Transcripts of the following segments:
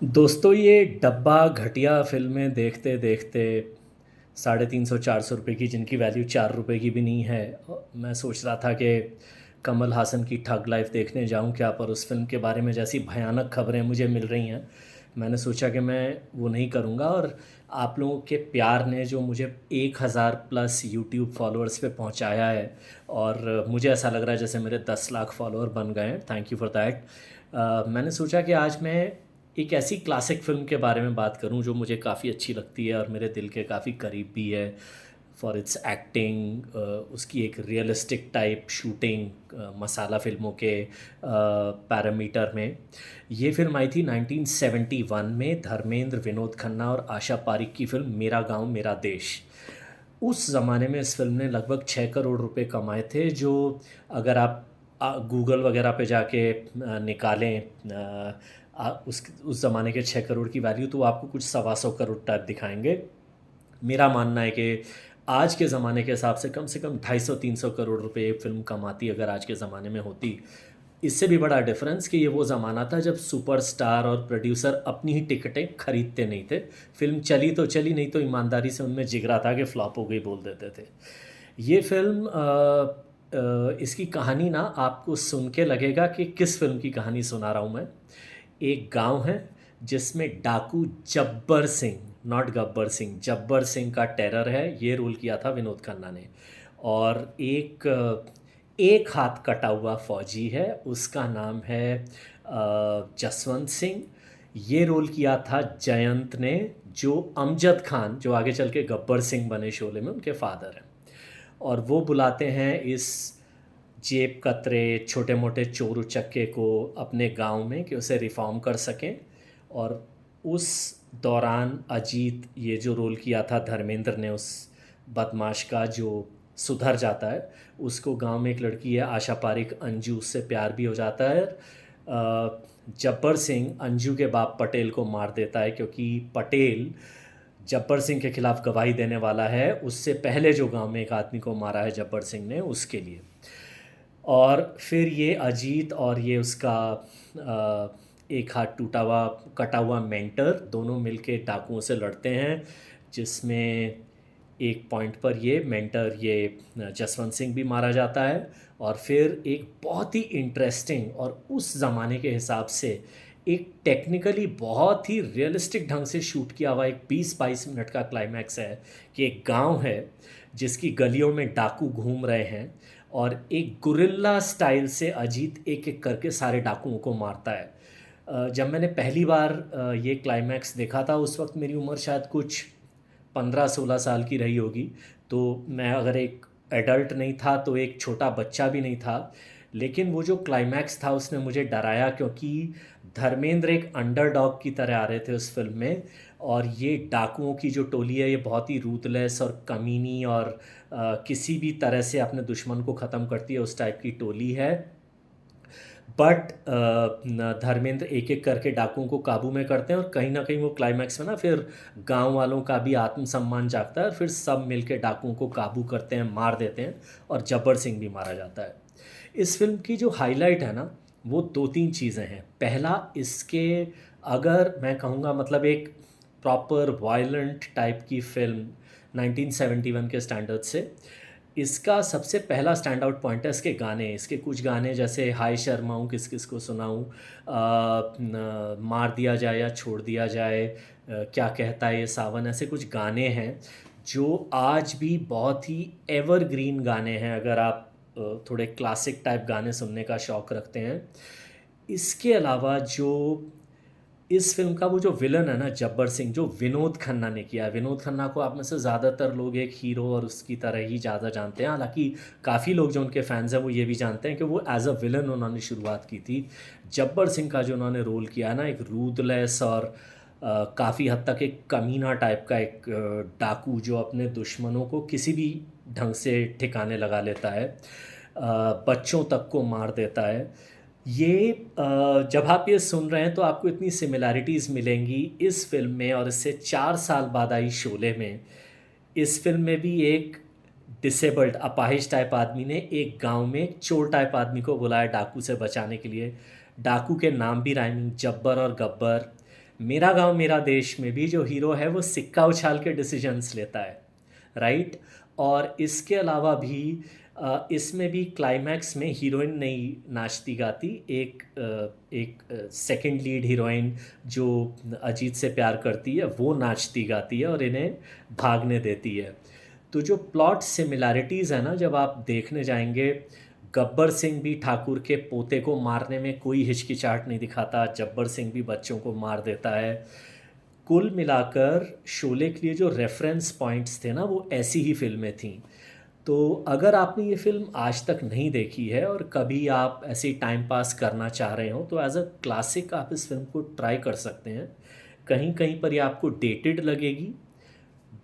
दोस्तों ये डब्बा घटिया फ़िल्में देखते देखते 350-400 रुपए की जिनकी वैल्यू 4 रुपए की भी नहीं है। मैं सोच रहा था कि कमल हासन की ठग लाइफ देखने जाऊं क्या, पर उस फिल्म के बारे में जैसी भयानक खबरें मुझे मिल रही हैं, मैंने सोचा कि मैं वो नहीं करूंगा। और आप लोगों के प्यार ने जो मुझे 1000+ यूट्यूब फॉलोअर्स पे पहुंचाया है, और मुझे ऐसा लग रहा है जैसे मेरे 10 लाख फॉलोअर बन गए हैं। Thank you for that. मैंने सोचा कि आज मैं एक ऐसी क्लासिक फ़िल्म के बारे में बात करूं जो मुझे काफ़ी अच्छी लगती है और मेरे दिल के काफ़ी करीब भी है। फॉर इट्स एक्टिंग, उसकी एक रियलिस्टिक टाइप शूटिंग, मसाला फ़िल्मों के पैरामीटर में। ये फ़िल्म आई थी 1971 में, धर्मेंद्र, विनोद खन्ना और आशा पारिक की फ़िल्म मेरा गांव मेरा देश। उस ज़माने में इस फ़िल्म ने लगभग 6 करोड़ रुपए कमाए थे, जो अगर आप गूगल वगैरह पे जाके निकालें उस ज़माने के 6 करोड़ की वैल्यू, तो वो आपको कुछ 125 करोड़ टाइप दिखाएंगे। मेरा मानना है कि आज के ज़माने के हिसाब से कम 250-300 करोड़ रुपए एक फ़िल्म कमाती अगर आज के ज़माने में होती। इससे भी बड़ा डिफरेंस कि ये वो ज़माना था जब सुपरस्टार और प्रोड्यूसर अपनी ही टिकटें खरीदते नहीं थे। फिल्म चली तो चली, नहीं तो ईमानदारी से उनमें जिगरा था कि फ्लॉप हो गई बोल देते थे। ये फिल्म इसकी कहानी ना आपको सुन के लगेगा कि किस फिल्म की कहानी सुना रहा हूँ मैं। एक गांव है जिसमें डाकू जब्बर सिंह, नॉट गब्बर सिंह, जब्बर सिंह का टेरर है। ये रोल किया था विनोद खन्ना ने। और एक हाथ कटा हुआ फौजी है, उसका नाम है जसवंत सिंह। ये रोल किया था जयंत ने, जो अमजद खान, जो आगे चल के गब्बर सिंह बने शोले में, उनके फादर हैं। और वो बुलाते हैं इस जेब कतरे छोटे मोटे चोर उचक्के को अपने गांव में कि उसे रिफॉर्म कर सकें। और उस दौरान अजीत, ये जो रोल किया था धर्मेंद्र ने, उस बदमाश का जो सुधर जाता है, उसको गांव में एक लड़की है आशा पारिक, अंजू, उससे प्यार भी हो जाता है। जब्बर सिंह अंजू के बाप पटेल को मार देता है, क्योंकि पटेल जब्बर सिंह के खिलाफ गवाही देने वाला है उससे पहले जो गांव में एक आदमी को मारा है जब्बर सिंह ने, उसके लिए। और फिर ये अजीत और ये उसका एक हाथ टूटा हुआ कटा हुआ मेंटर दोनों मिलके डाकुओं से लड़ते हैं, जिसमें एक पॉइंट पर ये मेंटर, ये जसवंत सिंह भी मारा जाता है। और फिर एक बहुत ही इंटरेस्टिंग और उस ज़माने के हिसाब से एक टेक्निकली बहुत ही रियलिस्टिक ढंग से शूट किया हुआ एक 20-22 मिनट का क्लाइमैक्स है कि एक गांव है जिसकी गलियों में डाकू घूम रहे हैं, और एक गुरिल्ला स्टाइल से अजीत एक एक करके सारे डाकुओं को मारता है। जब मैंने पहली बार ये क्लाइमैक्स देखा था, उस वक्त मेरी उम्र शायद कुछ 15-16 साल की रही होगी। तो मैं अगर एक एडल्ट नहीं था तो एक छोटा बच्चा भी नहीं था। लेकिन वो जो क्लाइमैक्स था उसने मुझे डराया, क्योंकि धर्मेंद्र एक अंडरडॉग की तरह आ रहे थे उस फिल्म में। और ये डाकुओं की जो टोली है ये बहुत ही रूथलेस और कमीनी और किसी भी तरह से अपने दुश्मन को ख़त्म करती है, उस टाइप की टोली है। बट धर्मेंद्र एक एक करके डाकुओं को काबू में करते हैं, और कहीं ना कहीं वो क्लाइमैक्स में ना फिर गांव वालों का भी आत्मसम्मान जागता है, और फिर सब मिलके डाकुओं को काबू करते हैं, मार देते हैं, और जब्बर सिंह भी मारा जाता है। इस फिल्म की जो हाईलाइट है ना, वो दो तीन चीज़ें हैं। पहला, इसके, अगर मैं कहूँगा मतलब एक प्रॉपर वायलेंट टाइप की फिल्म 1971 के स्टैंडर्ड से, इसका सबसे पहला स्टैंड आउट पॉइंट है इसके गाने। इसके कुछ गाने जैसे हाय शर्माऊँ किस किस को सुनाऊँ, मार दिया जाए या छोड़ दिया जाए, क्या कहता है ये सावन, ऐसे कुछ गाने हैं जो आज भी बहुत ही एवरग्रीन गाने हैं अगर आप थोड़े क्लासिक टाइप गाने सुनने का शौक़ रखते हैं। इसके अलावा जो इस फिल्म का वो जो विलन है ना जब्बर सिंह, जो विनोद खन्ना ने किया है, विनोद खन्ना को आप में से ज़्यादातर लोग एक हीरो और उसकी तरह ही ज़्यादा जानते हैं। हालांकि काफ़ी लोग जो उनके फैंस हैं वो ये भी जानते हैं कि वो एज अ विलन उन्होंने शुरुआत की थी। जब्बर सिंह का जो उन्होंने रोल किया है ना, एक रूथलेस और काफ़ी हद तक एक कमीना टाइप का एक डाकू जो अपने दुश्मनों को किसी भी ढंग से ठिकाने लगा लेता है, बच्चों तक को मार देता है। ये जब आप ये सुन रहे हैं तो आपको इतनी सिमिलैरिटीज़ मिलेंगी इस फ़िल्म में और इससे 4 साल बाद आई शोले में। इस फ़िल्म में भी एक डिसेबल्ड अपाहिज टाइप आदमी ने एक गांव में चोर टाइप आदमी को बुलाया डाकू से बचाने के लिए। डाकू के नाम भी राइमिंग, जब्बर और गब्बर। मेरा गांव मेरा देश में भी जो हीरो है वो सिक्का उछाल के डिसीजंस लेता है, राइट। और इसके अलावा भी इसमें भी क्लाइमैक्स में हीरोइन नहीं नाचती गाती, एक सेकंड लीड हीरोइन जो अजीत से प्यार करती है वो नाचती गाती है और इन्हें भागने देती है। तो जो प्लॉट सिमिलैरिटीज़ है ना, जब आप देखने जाएंगे, गब्बर सिंह भी ठाकुर के पोते को मारने में कोई हिचकिचाहट नहीं दिखाता, जब्बर सिंह भी बच्चों को मार देता है। कुल मिलाकर शोले के लिए जो रेफरेंस पॉइंट्स थे ना वो ऐसी ही फिल्में थीं। तो अगर आपने ये फ़िल्म आज तक नहीं देखी है और कभी आप ऐसे ही टाइम पास करना चाह रहे हो तो एज अ क्लासिक आप इस फिल्म को ट्राई कर सकते हैं। कहीं कहीं पर ये आपको डेटेड लगेगी,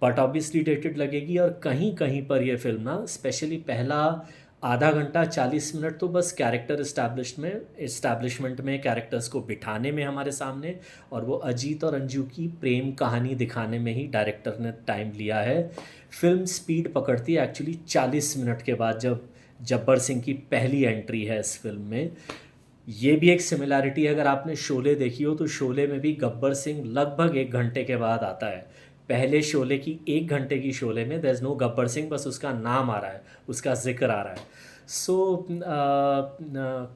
बट ऑब्वियसली डेटेड लगेगी, और कहीं कहीं पर ये फिल्म ना स्पेशली पहला आधा घंटा 40 मिनट तो बस कैरेक्टर इस्टेब्लिशमेंट में कैरेक्टर्स को बिठाने में हमारे सामने, और वो अजीत और अंजू की प्रेम कहानी दिखाने में ही डायरेक्टर ने टाइम लिया है। फिल्म स्पीड पकड़ती है एक्चुअली 40 मिनट के बाद, जब जब्बर सिंह की पहली एंट्री है इस फिल्म में। ये भी एक सिमिलैरिटी है, अगर आपने शोले देखी हो तो शोले में भी गब्बर सिंह लगभग 1 घंटे के बाद आता है। पहले शोले की 1 घंटे की शोले में there is no Gabbar Singh, बस उसका नाम आ रहा है, उसका जिक्र आ रहा है। सो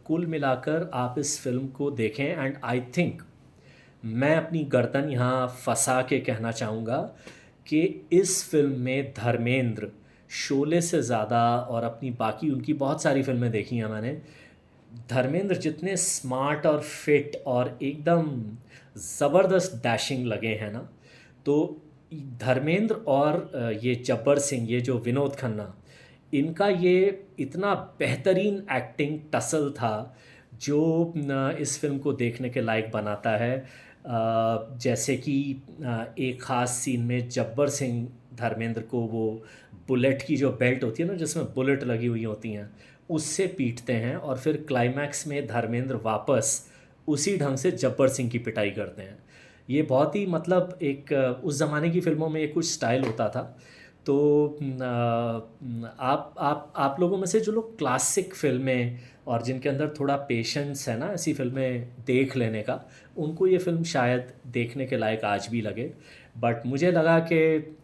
कुल मिलाकर आप इस फिल्म को देखें, एंड आई थिंक मैं अपनी गर्दन यहाँ फंसा के कहना चाहूँगा कि इस फिल्म में धर्मेंद्र शोले से ज़्यादा, और अपनी बाकी उनकी बहुत सारी फिल्में देखी हैं मैंने, धर्मेंद्र जितने स्मार्ट और फिट और एकदम ज़बरदस्त डैशिंग लगे हैं ना, तो धर्मेंद्र और ये जब्बर सिंह, ये जो विनोद खन्ना, इनका ये इतना बेहतरीन एक्टिंग टसल था जो इस फिल्म को देखने के लायक बनाता है। जैसे कि एक ख़ास सीन में जब्बर सिंह धर्मेंद्र को वो बुलेट की जो बेल्ट होती है ना जिसमें बुलेट लगी हुई होती हैं उससे पीटते हैं, और फिर क्लाइमैक्स में धर्मेंद्र वापस उसी ढंग से जब्बर सिंह की पिटाई करते हैं। ये बहुत ही मतलब एक उस ज़माने की फ़िल्मों में ये कुछ स्टाइल होता था। तो आप लोगों में से जो लोग क्लासिक फ़िल्में और जिनके अंदर थोड़ा पेशेंस है ना ऐसी फ़िल्में देख लेने का, उनको ये फ़िल्म शायद देखने के लायक आज भी लगे। बट मुझे लगा कि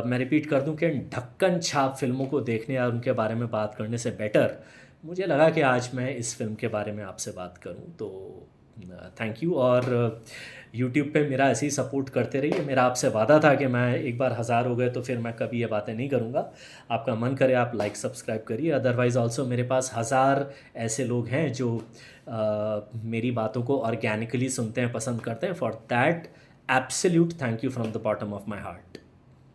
मैं रिपीट कर दूं कि ढक्कन छाप फ़िल्मों को देखने या उनके बारे में बात करने से बेटर मुझे लगा कि आज मैं इस फ़िल्म के बारे में आपसे बात करूं। तो थैंक यू, और यूट्यूब पे मेरा ऐसे ही सपोर्ट करते रहिए। मेरा आपसे वादा था कि मैं एक बार 1000 हो गए तो फिर मैं कभी ये बातें नहीं करूँगा। आपका मन करे आप लाइक सब्सक्राइब करिए, अदरवाइज़ ऑल्सो मेरे पास 1000 ऐसे लोग हैं जो मेरी बातों को ऑर्गेनिकली सुनते हैं, पसंद करते हैं। For that absolute thank you from the bottom of my heart.